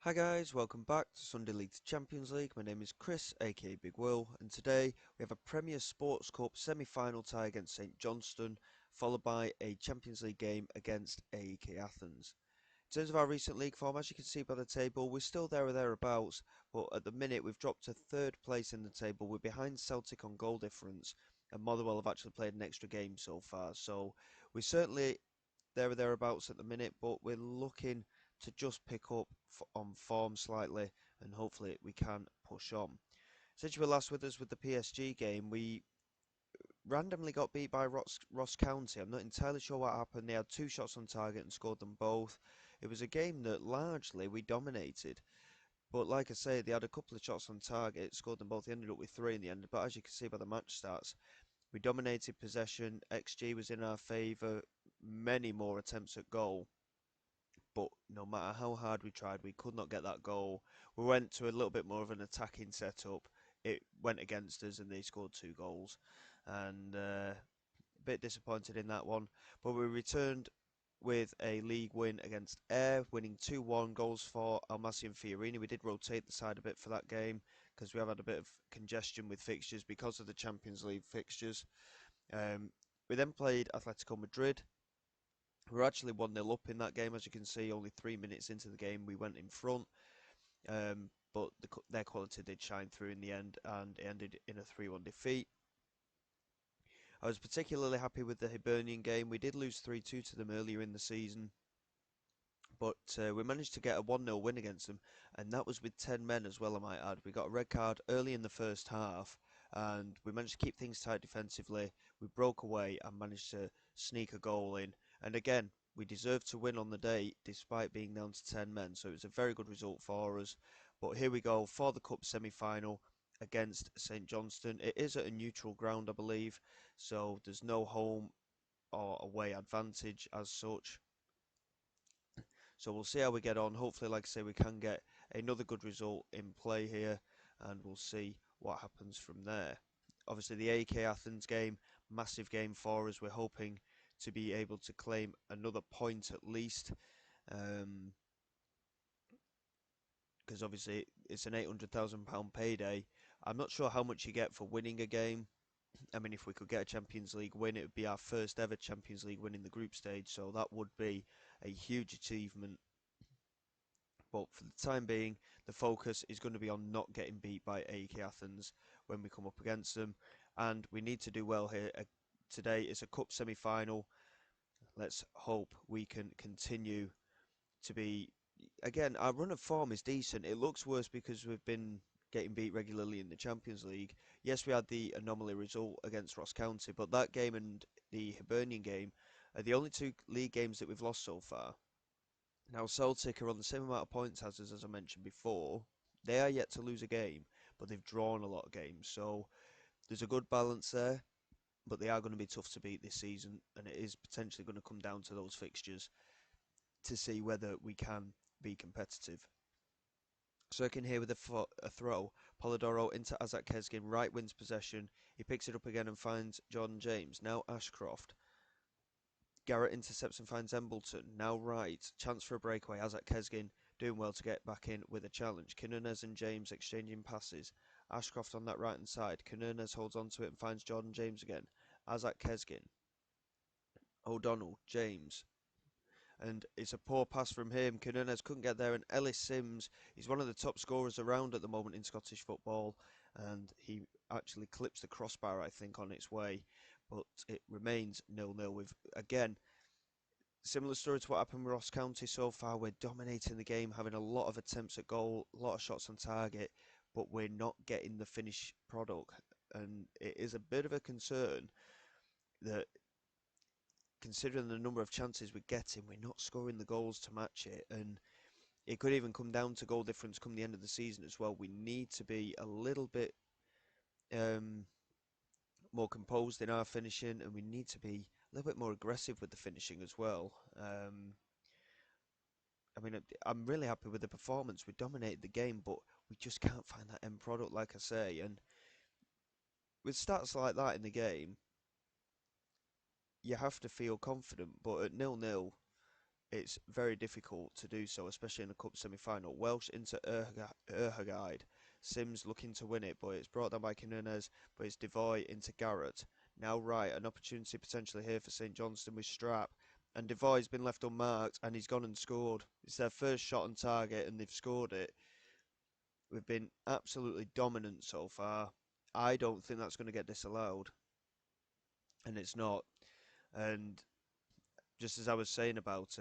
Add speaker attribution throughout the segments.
Speaker 1: Hi guys, welcome back to Sunday League to Champions League. My name is Chris, aka Big Will, and today we have a Premier Sports Cup semi-final tie against St Johnstone, followed by a Champions League game against AEK Athens. In terms of our recent league form, as you can see by the table, we're still there or thereabouts, but at the minute we've dropped to third place in the table. We're behind Celtic on goal difference, and Motherwell have actually played an extra game so far, so we're certainly there or thereabouts at the minute, but we're looking to just pick up on form slightly, and hopefully we can push on. Since you were last with us with the PSG game, we randomly got beat by Ross County. I'm not entirely sure what happened. They had two shots on target and scored them both. It was a game that largely we dominated. But like I say, they had a couple of shots on target, scored them both. They ended up with three in the end. But as you can see by the match stats, we dominated possession. XG was in our favour. Many more attempts at goal. But no matter how hard we tried, we could not get that goal. We went to a little bit more of an attacking setup. It went against us and they scored two goals. And a bit disappointed in that one. But we returned with a league win against Ayr, winning 2-1, goals for Almasi and Fiorini. We did rotate the side a bit for that game because we have had a bit of congestion with fixtures because of the Champions League fixtures. We then played Atletico Madrid. We were actually 1-0 up in that game, as you can see. Only 3 minutes into the game, we went in front. But their quality did shine through in the end, and it ended in a 3-1 defeat. I was particularly happy with the Hibernian game. We did lose 3-2 to them earlier in the season, but we managed to get a 1-0 win against them, and that was with 10 men as well, I might add. We got a red card early in the first half, and we managed to keep things tight defensively. We broke away and managed to sneak a goal in, and again, we deserved to win on the day despite being down to 10 men, so it was a very good result for us. But here we go for the Cup semi-final against St Johnstone. It is at a neutral ground, I believe, so there's no home or away advantage as such. So we'll see how we get on. Hopefully, like I say, we can get another good result in play here, and we'll see what happens from there. Obviously, the AEK Athens game, massive game for us. We're hoping to be able to claim another point at least, because obviously it's an £800,000 payday. I'm not sure how much you get for winning a game. I mean, if we could get a Champions League win, it would be our first ever Champions League win in the group stage, so that would be a huge achievement. But for the time being, the focus is going to be on not getting beat by AEK Athens when we come up against them, and we need to do well here. Today is a cup semi-final. Let's hope we can continue to be. Again, our run of form is decent. It looks worse because we've been getting beat regularly in the Champions League. Yes, we had the anomaly result against Ross County, but that game and the Hibernian game are the only two league games that we've lost so far. Now, Celtic are on the same amount of points as us, as I mentioned before. They are yet to lose a game, but they've drawn a lot of games. So there's a good balance there, but they are going to be tough to beat this season, and it is potentially going to come down to those fixtures to see whether we can be competitive. Cirkin here with a throw. Polidoro into Azak Kesgin. Right wins possession. He picks it up again and finds Jordan James. Now Ashcroft. Garrett intercepts and finds Embleton. Now right. Chance for a breakaway. Azak Kesgin doing well to get back in with a challenge. Quinones and James exchanging passes. Ashcroft on that right hand side. Quinones holds on to it and finds Jordan James again. Azak Kesgin. O'Donnell. James. And it's a poor pass from him. Quinones couldn't get there, and Ellis Sims, he's one of the top scorers around at the moment in Scottish football, and he actually clips the crossbar, I think, on its way, but it remains 0-0 with, again, similar story to what happened with Ross County so far. We're dominating the game, having a lot of attempts at goal, a lot of shots on target, but we're not getting the finished product, and it is a bit of a concern that considering the number of chances we're getting, we're not scoring the goals to match it, and it could even come down to goal difference come the end of the season as well. We need to be a little bit um, more composed in our finishing, and we need to be a little bit more aggressive with the finishing as well. I mean, I'm really happy with the performance. We dominated the game, but we just can't find that end product, like I say. And with stats like that in the game, you have to feel confident. But at 0-0, it's very difficult to do so, especially in a cup semi-final. Welsh into Erhagide. Sims looking to win it, but it's brought down by Quinones, but it's Devoy into Garrett. Now right, an opportunity potentially here for St Johnstone with Strap. And Devoy's been left unmarked, and he's gone and scored. It's their first shot on target, and they've scored it. We've been absolutely dominant so far. I don't think that's going to get disallowed, and it's not. And just as I was saying about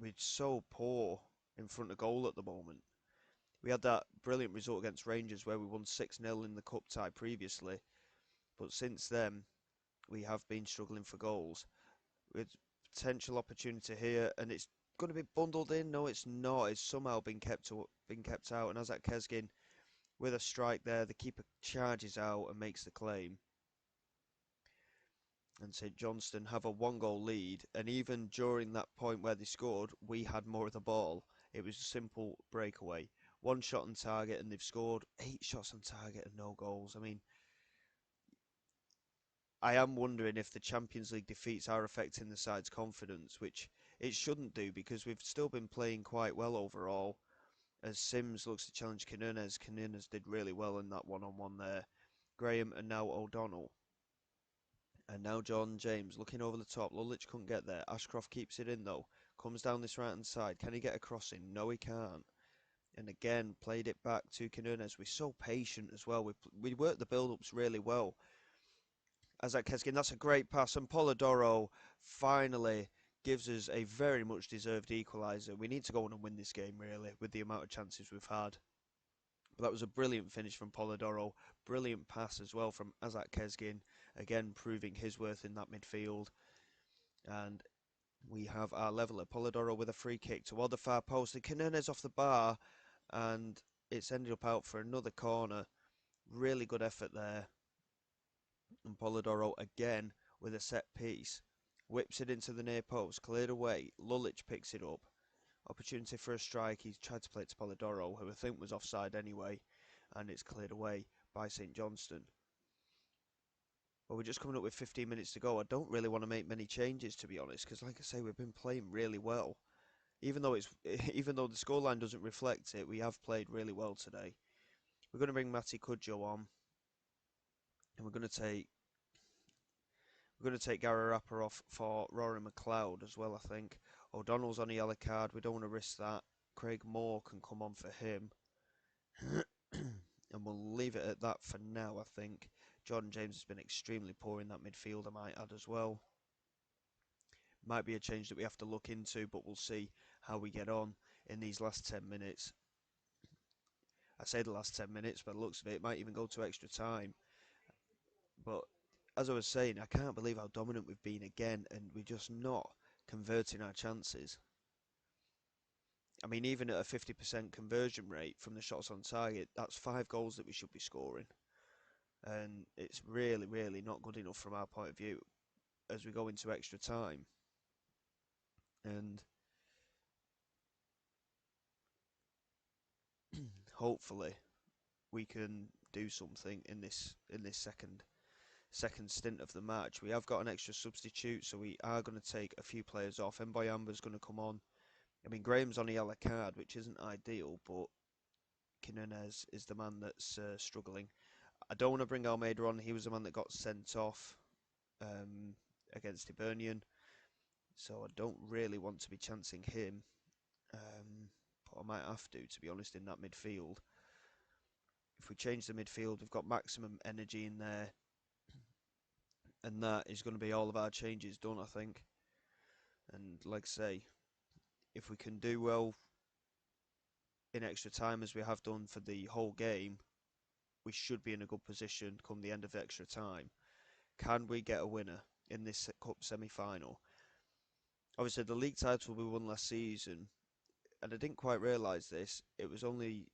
Speaker 1: we're so poor in front of goal at the moment. We had that brilliant result against Rangers where we won 6-0 in the cup tie previously, but since then we have been struggling for goals. With potential opportunity here, and it's going to be bundled in. No, it's not. It's somehow been kept out, and Azak Kesgin with a strike there, the keeper charges out and makes the claim. And St Johnstone have a 1-goal lead, and even during that point where they scored, we had more of the ball. It was a simple breakaway. One shot on target, and they've scored 8 shots on target and no goals. I mean, I am wondering if the Champions League defeats are affecting the side's confidence, which it shouldn't do because we've still been playing quite well overall. As Sims looks to challenge Quinones, Quinones did really well in that one-on-one there. Graham and now O'Donnell. And now John James looking over the top. Lulich couldn't get there. Ashcroft keeps it in though. Comes down this right hand side. Can he get a crossing? No, he can't. And again, played it back to Quinones. We're so patient as well. We work the build-ups really well. Azak Keskin, that's a great pass. And Polidoro finally gives us a very much deserved equaliser. We need to go on and win this game, really, with the amount of chances we've had. But that was a brilliant finish from Polidoro. Brilliant pass as well from Azak Kesgin. Again, proving his worth in that midfield. And we have our leveller, Polidoro, with a free kick toward the far post. And Quinones off the bar. And it's ended up out for another corner. Really good effort there. And Polidoro again with a set piece. Whips it into the near post. Cleared away. Lulich picks it up. Opportunity for a strike. He's tried to play it to Polidoro, who I think was offside anyway. And it's cleared away by St Johnstone. But we're just coming up with 15 minutes to go. I don't really want to make many changes, to be honest, because like I say, we've been playing really well. Even though even though the scoreline doesn't reflect it, we have played really well today. We're going to bring Matty Cudjoe on, and we're going to take Gary Rapper off for Rory McLeod as well. I think O'Donnell's on a yellow card. We don't want to risk that. Craig Moore can come on for him. And we'll leave it at that for now, I think. Jordan James has been extremely poor in that midfield, I might add as well. Might be a change that we have to look into, but we'll see how we get on in these last 10 minutes. I say the last 10 minutes, by the looks of it, it might even go to extra time. But as I was saying, I can't believe how dominant we've been again, and we're just not converting our chances. I mean, even at a 50% conversion rate from the shots on target, that's 5 goals that we should be scoring. And it's really, really not good enough from our point of view as we go into extra time. And hopefully we can do something in this second stint of the match. We have got an extra substitute, so we are going to take a few players off. Mboyamba's going to come on. I mean, Graham's on a yellow card, which isn't ideal, but Quinones is the man that's struggling. I don't want to bring Almeida on. He was the man that got sent off against Hibernian, so I don't really want to be chancing him. But I might have to be honest, in that midfield. If we change the midfield, we've got maximum energy in there, and that is going to be all of our changes done, I think. And like I say, if we can do well in extra time as we have done for the whole game, we should be in a good position come the end of extra time. Can we get a winner in this cup semi-final? Obviously, the league title we won last season, and I didn't quite realise this, it was only,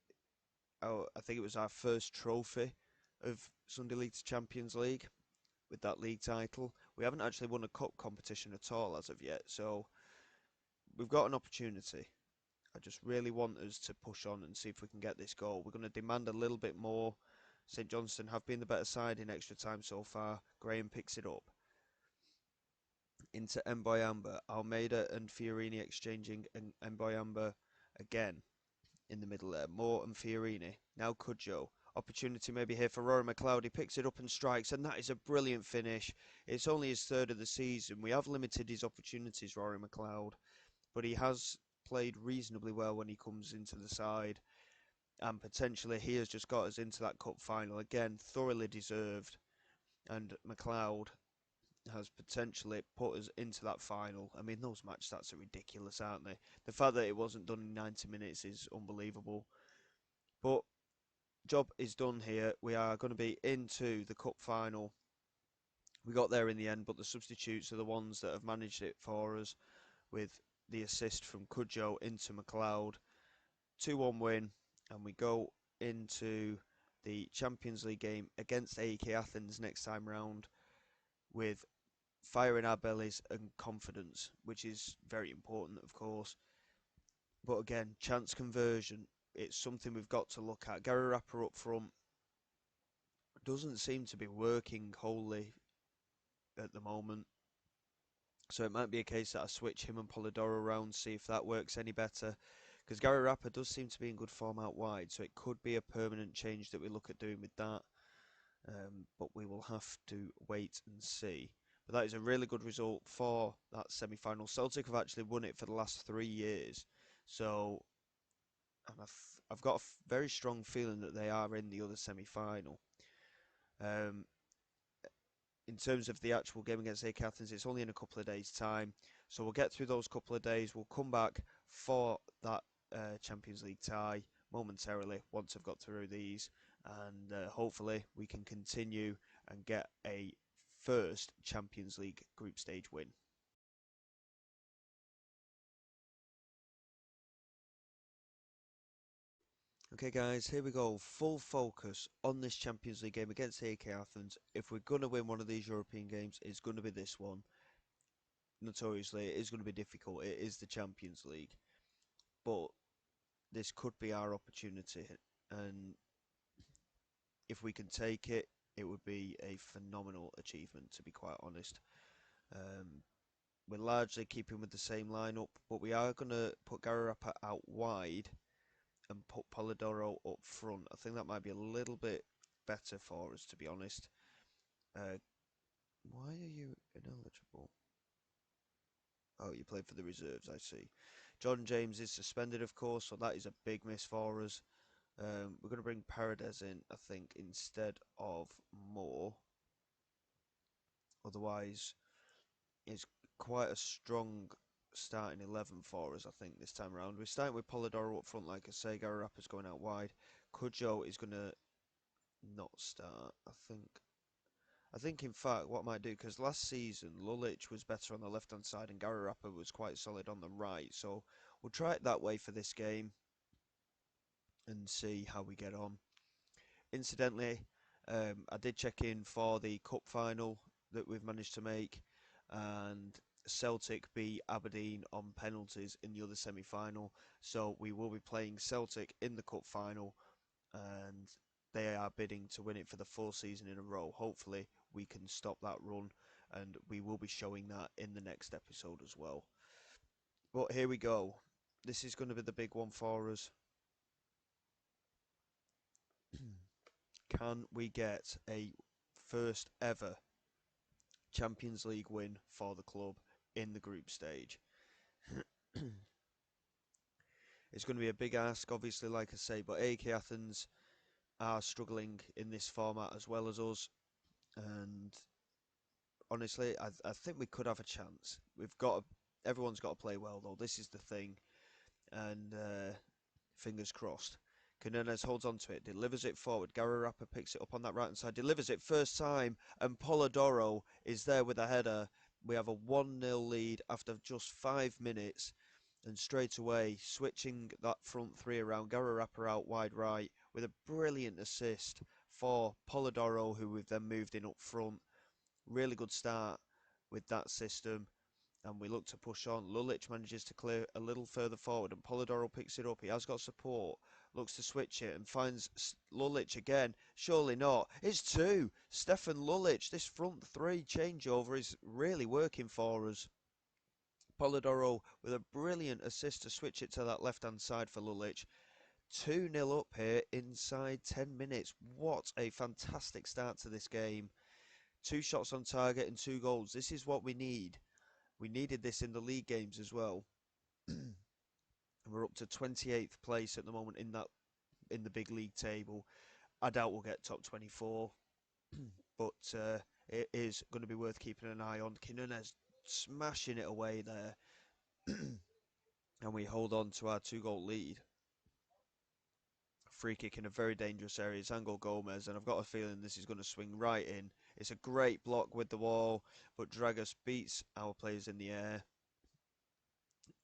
Speaker 1: I think it was our first trophy of Sunday League's Champions League with that league title. We haven't actually won a cup competition at all as of yet, so we've got an opportunity. I just really want us to push on and see if we can get this goal. We're going to demand a little bit more. St Johnstone have been the better side in extra time so far. Graham picks it up. into Mboyamba, Almeida and Fiorini exchanging, and Mboyamba again in the middle there. Moore and Fiorini. Now Cudjoe. Opportunity maybe here for Rory McLeod. He picks it up and strikes, and that is a brilliant finish. It's only his third of the season. We have limited his opportunities, Rory McLeod, but he has played reasonably well when he comes into the side, and potentially he has just got us into that cup final again, thoroughly deserved. And McLeod has potentially put us into that final. I mean, those match stats are ridiculous, aren't they? The fact that it wasn't done in 90 minutes is unbelievable. But job is done here. We are going to be into the cup final. We got there in the end, but the substitutes are the ones that have managed it for us, with the assist from Cudjoe into McLeod. 2-1 win, and we go into the Champions League game against AEK Athens next time round with fire in our bellies and confidence, which is very important, of course. But again, chance conversion, it's something we've got to look at. Gary Rapper up front doesn't seem to be working wholly at the moment. So it might be a case that I switch him and Polidoro around, see if that works any better. Because Gary Rapper does seem to be in good form out wide, so it could be a permanent change that we look at doing with that. But we will have to wait and see. But that is a really good result for that semi-final. Celtic have actually won it for the last 3 years, so and I've got a very strong feeling that they are in the other semi-final. Um, in terms of the actual game against AEK Athens, it's only in a couple of days' time, so we'll get through those couple of days. We'll come back for that Champions League tie momentarily once I've got through these, and hopefully we can continue and get a first Champions League group stage win. Okay guys, here we go, full focus on this Champions League game against AEK Athens. If we're going to win one of these European games, it's going to be this one. Notoriously, it is going to be difficult, it is the Champions League, but this could be our opportunity, and if we can take it, it would be a phenomenal achievement, to be quite honest. Um, we're largely keeping with the same lineup, but we are going to put Gararapa out wide and put Polidoro up front. I think that might be a little bit better for us, to be honest. Uh, why are you ineligible? Oh, you played for the reserves, I see. John James is suspended, of course, so that is a big miss for us. We're going to bring Paredes in, I think, instead of Moore. Otherwise, it's quite a strong starting 11 for us, I think, this time around. We're starting with Polidoro up front, like I say. Gararapa's going out wide. Cudjoe is going to not start, I think. I think, in fact, what I might do, because last season, Lulic was better on the left-hand side and Gararapa was quite solid on the right. So we'll try it that way for this game and see how we get on. Incidentally, I did check in for the cup final that we've managed to make, and Celtic beat Aberdeen on penalties in the other semi-final. So we will be playing Celtic in the cup final, and they are bidding to win it for the 4th season in a row. Hopefully, we can stop that run, and we will be showing that in the next episode as well. But here we go. This is going to be the big one for us. Can we get a first ever Champions League win for the club in the group stage? It's going to be a big ask, obviously, like I say, but AEK Athens are struggling in this format as well as us, and honestly, I think we could have a chance. Everyone's got to play well though. This is the thing, and fingers crossed. Canales holds on to it, delivers it forward. Gararapa picks it up on that right hand side, delivers it first time, and Polidoro is there with a header. We have a 1-0 lead after just 5 minutes, and straight away switching that front three around. Gararapa out wide right with a brilliant assist for Polidoro, who we've then moved in up front. Really good start with that system, and we look to push on. Lulic manages to clear a little further forward, and Polidoro picks it up. He has got support looks to switch it and finds Lulic again. Surely not. It's two. Stefan Lulic. This front three changeover is really working for us. Polidoro with a brilliant assist to switch it to that left-hand side for Lulic. 2-0 up here inside 10 minutes. What a fantastic start to this game. 2 shots on target and 2 goals. This is what we need. We needed this in the league games as well. We're up to 28th place at the moment in the big league table. I doubt we'll get top 24, but it is going to be worth keeping an eye on. Quinones smashing it away there, and we hold on to our 2-goal lead. Free kick in a very dangerous area. It's Angel Gomez, and I've got a feeling this is going to swing right in. It's a great block with the wall, but Dragas beats our players in the air,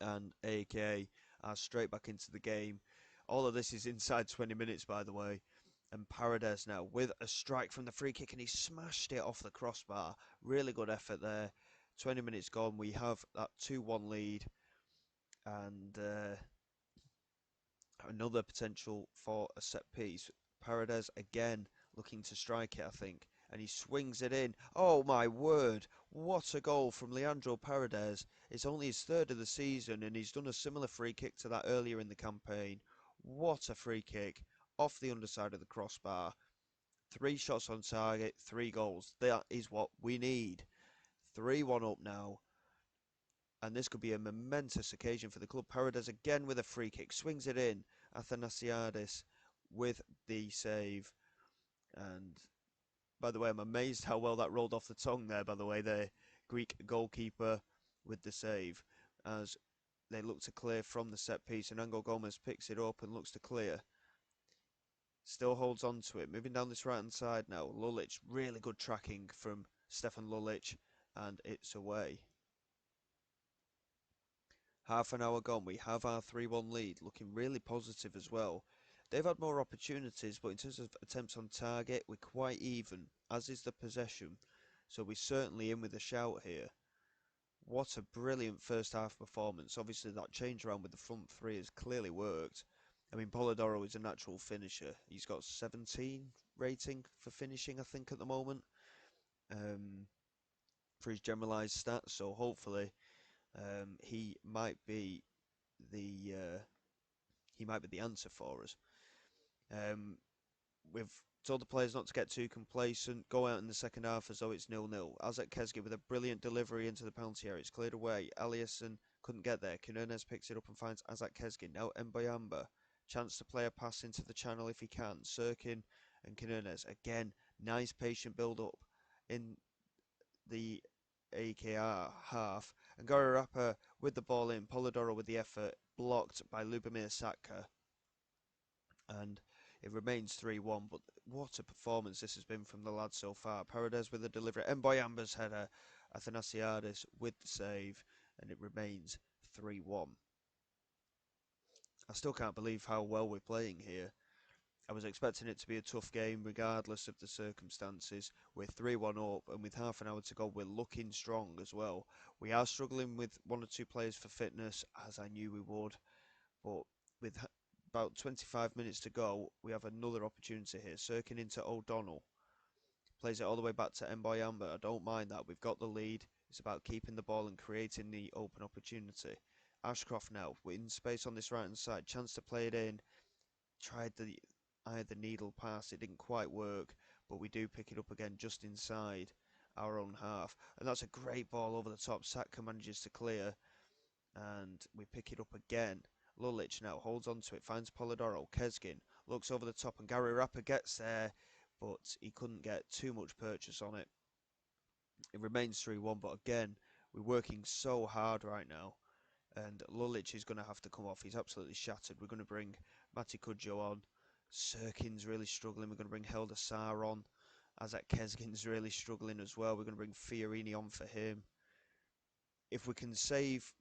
Speaker 1: and AEK are straight back into the game. All of this is inside 20 minutes, by the way. And Paredes now with a strike from the free kick, and he smashed it off the crossbar. Really good effort there. 20 minutes gone, we have that 2-1 lead, and another potential for a set piece. Paredes again looking to strike it, I think, and he swings it in. Oh my word, what a goal from Leandro Paredes. It's only his third of the season, and he's done a similar free kick to that earlier in the campaign. What a free kick off the underside of the crossbar. 3 shots on target, 3 goals. That is what we need. 3-1 up now, and this could be a momentous occasion for the club. Paredes again with a free kick, swings it in. Athanasiadis with the save. And by the way, I'm amazed how well that rolled off the tongue there, by the way, the Greek goalkeeper with the save, as they look to clear from the set piece, and Angel Gomez picks it up and looks to clear. Still holds on to it, moving down this right hand side now. Lulic, really good tracking from Stefan Lulic, and it's away. Half an hour gone, we have our 3-1 lead, looking really positive as well. They've had more opportunities, but in terms of attempts on target, we're quite even, as is the possession. So we're certainly in with a shout here. What a brilliant first half performance. Obviously that change around with the front three has clearly worked. I mean, Polidoro is a natural finisher. He's got 17 rating for finishing, I think, at the moment, for his generalised stats. So hopefully he might be the answer for us. We've told the players not to get too complacent, go out in the second half as though it's 0-0. Azat Kezgi with a brilliant delivery into the penalty area. It's cleared away. Aliasson couldn't get there. Quinones picks it up and finds Azat Kezgi. Now Mbayamba. Chance to play a pass into the channel if he can. Sirkin and Quinones. Again, nice patient build-up in the AKR half. And Gorarapa with the ball in. Polidoro with the effort. Blocked by Lubomir Satka. And it remains 3-1, but what a performance this has been from the lads so far. Paredes with the delivery. Mboyamba's header. Athanasiadis with the save. And it remains 3-1. I still can't believe how well we're playing here. I was expecting it to be a tough game regardless of the circumstances. We're 3-1 up, and with half an hour to go, we're looking strong as well. We are struggling with 1 or 2 players for fitness, as I knew we would. But with about 25 minutes to go, we have another opportunity here. Sirkin into O'Donnell. Plays it all the way back to Mboyamba. I don't mind that. We've got the lead. It's about keeping the ball and creating the open opportunity. Ashcroft now. We're in space on this right hand side. Chance to play it in. Tried the needle pass. It didn't quite work. But we do pick it up again just inside our own half. And that's a great ball over the top. Satka manages to clear. And we pick it up again. Lulic now holds on to it, finds Polidoro. Kesgin looks over the top, and Gary Rapper gets there, but he couldn't get too much purchase on it. It remains 3-1, but again, we're working so hard right now, and Lulic is going to have to come off. He's absolutely shattered. We're going to bring Mati Kudjo on. Sirkin's really struggling. We're going to bring Helder Sar on. Azat Kesgin's really struggling as well. We're going to bring Fiorini on for him. If we can save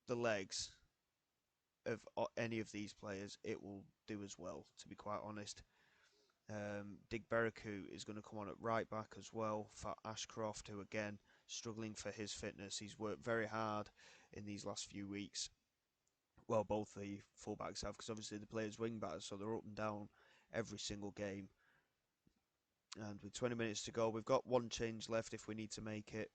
Speaker 1: the legs of any of these players, it will do as well, to be quite honest. Dig Beriku is going to come on at right back as well for Ashcroft, who again struggling for his fitness. He's worked very hard in these last few weeks Well, both the fullbacks have, because obviously the players wing backs, so they're up and down every single game. And with 20 minutes to go, we've got one change left if we need to make it.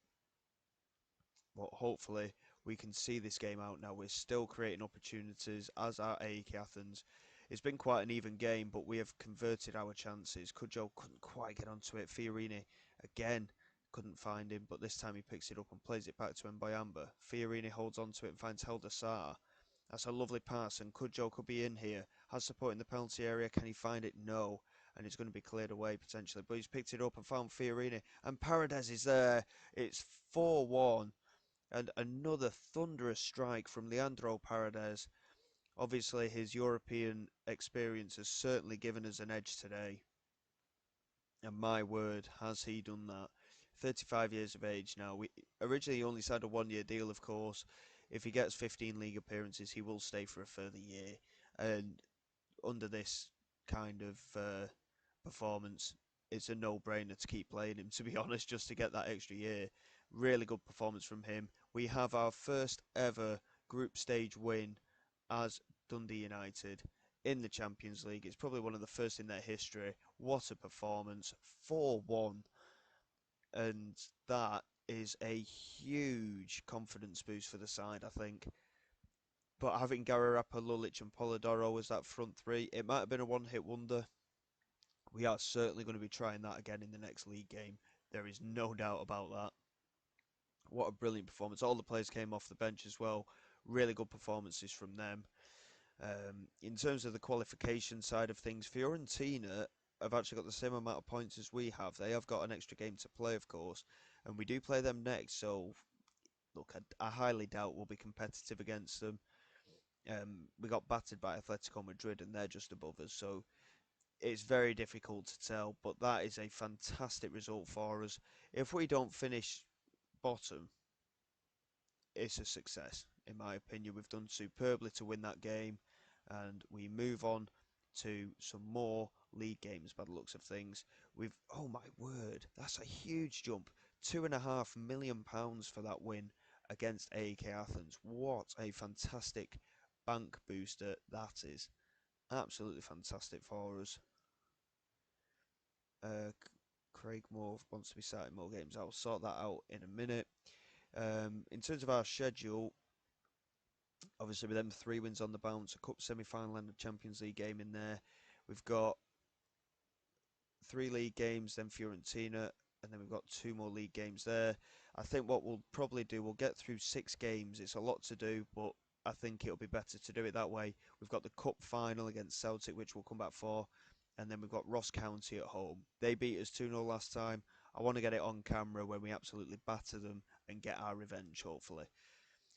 Speaker 1: But hopefully we can see this game out now. We're still creating opportunities, as are AEK Athens. It's been quite an even game, but we have converted our chances. Cudjoe couldn't quite get onto it. Fiorini, again, couldn't find him, but this time he picks it up and plays it back to Mbayamba. Fiorini holds onto it and finds Helder Sarr. That's a lovely pass, and Cudjoe could be in here. Has support in the penalty area. Can he find it? No. And it's going to be cleared away potentially. But he's picked it up and found Fiorini. And Paredes is there. It's 4-1. And another thunderous strike from Leandro Paredes. Obviously, his European experience has certainly given us an edge today. And my word, has he done that. 35 years of age now. We originally only signed a 1-year deal, of course. If he gets 15 league appearances, he will stay for a further year. And under this kind of performance, it's a no-brainer to keep playing him, to be honest, just to get that extra year. Really good performance from him. We have our first ever group stage win as Dundee United in the Champions League. It's probably one of the first in their history. What a performance. 4-1. And that is a huge confidence boost for the side, I think. But having Gararapa, Lulic and Polidoro as that front three, it might have been a one-hit wonder. We are certainly going to be trying that again in the next league game. There is no doubt about that. What a brilliant performance. All the players came off the bench as well. Really good performances from them. In terms of the qualification side of things, Fiorentina have actually got the same amount of points as we have. They have got an extra game to play, of course, and we do play them next. So, look, I highly doubt we'll be competitive against them. We got battered by Atletico Madrid, and they're just above us. So it's very difficult to tell. But that is a fantastic result for us. If we don't finish bottom, it's a success, in my opinion. We've done superbly to win that game, and we move on to some more league games by the looks of things. Oh my word, that's a huge jump. £2.5 million for that win against AEK Athens. What a fantastic bank booster that is. Absolutely fantastic for us. Craig Moore wants to be starting more games. I'll sort that out in a minute. In terms of our schedule, obviously with them 3 wins on the bounce, a cup semi-final and a Champions League game in there. We've got 3 league games, then Fiorentina, and then we've got 2 more league games there. I think what we'll probably do, we'll get through 6 games. It's a lot to do, but I think it'll be better to do it that way. We've got the cup final against Celtic, which we'll come back for, and then we've got Ross County at home. They beat us 2-0 last time. I want to get it on camera when we absolutely batter them and get our revenge, hopefully.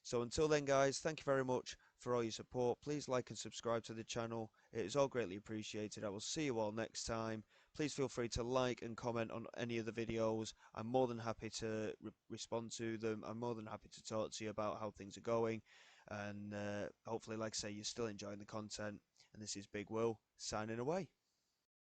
Speaker 1: So until then, guys, thank you very much for all your support. Please like and subscribe to the channel. It is all greatly appreciated. I will see you all next time. Please feel free to like and comment on any of the videos. I'm more than happy to respond to them. I'm more than happy to talk to you about how things are going. And hopefully, like I say, you're still enjoying the content. And this is Big Will, signing away.